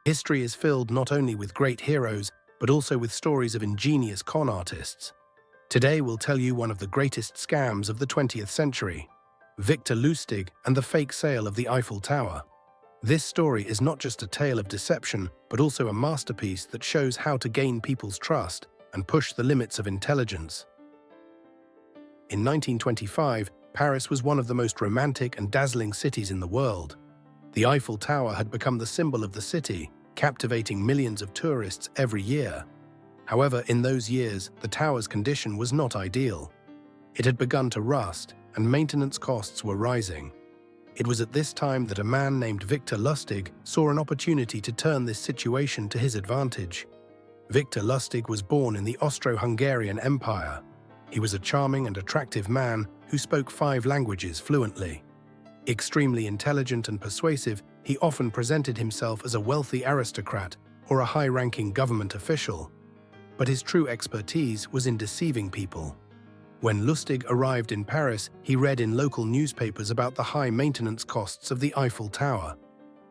History is filled not only with great heroes, but also with stories of ingenious con artists. Today we'll tell you one of the greatest scams of the 20th century, Victor Lustig and the fake sale of the Eiffel Tower. This story is not just a tale of deception, but also a masterpiece that shows how to gain people's trust and push the limits of intelligence. In 1925, Paris was one of the most romantic and dazzling cities in the world. The Eiffel Tower had become the symbol of the city, captivating millions of tourists every year. However, in those years, the tower's condition was not ideal. It had begun to rust, and maintenance costs were rising. It was at this time that a man named Victor Lustig saw an opportunity to turn this situation to his advantage. Victor Lustig was born in the Austro-Hungarian Empire. He was a charming and attractive man who spoke 5 languages fluently. Extremely intelligent and persuasive, he often presented himself as a wealthy aristocrat or a high-ranking government official. But his true expertise was in deceiving people. When Lustig arrived in Paris, he read in local newspapers about the high maintenance costs of the Eiffel Tower.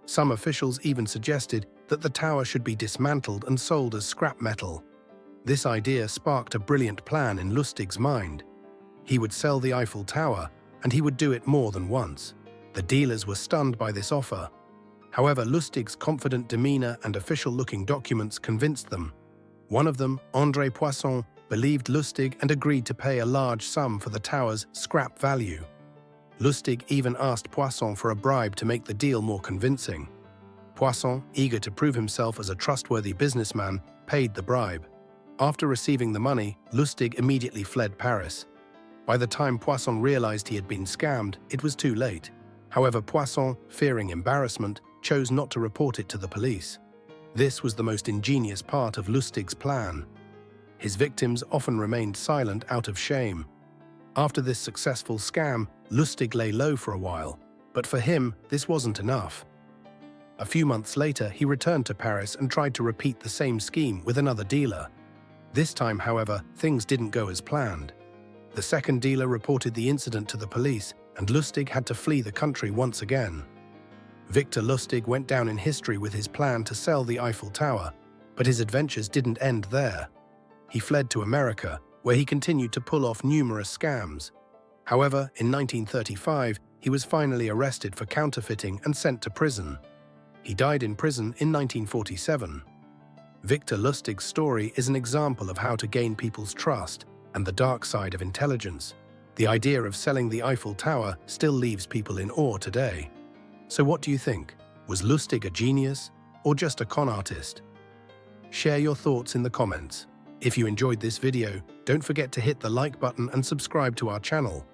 Some officials even suggested that the tower should be dismantled and sold as scrap metal. This idea sparked a brilliant plan in Lustig's mind. He would sell the Eiffel Tower, and he would do it more than once. The dealers were stunned by this offer. However, Lustig's confident demeanor and official-looking documents convinced them. One of them, André Poisson, believed Lustig and agreed to pay a large sum for the tower's scrap value. Lustig even asked Poisson for a bribe to make the deal more convincing. Poisson, eager to prove himself as a trustworthy businessman, paid the bribe. After receiving the money, Lustig immediately fled Paris. By the time Poisson realized he had been scammed, it was too late. However, Poisson, fearing embarrassment, chose not to report it to the police. This was the most ingenious part of Lustig's plan. His victims often remained silent out of shame. After this successful scam, Lustig lay low for a while, but for him, this wasn't enough. A few months later, he returned to Paris and tried to repeat the same scheme with another dealer. This time, however, things didn't go as planned. The second dealer reported the incident to the police, and Lustig had to flee the country once again. Victor Lustig went down in history with his plan to sell the Eiffel Tower, but his adventures didn't end there. He fled to America, where he continued to pull off numerous scams. However, in 1935, he was finally arrested for counterfeiting and sent to prison. He died in prison in 1947. Victor Lustig's story is an example of how to gain people's trust and the dark side of intelligence. The idea of selling the Eiffel Tower still leaves people in awe today. So what do you think? Was Lustig a genius or just a con artist? Share your thoughts in the comments. If you enjoyed this video, don't forget to hit the like button and subscribe to our channel.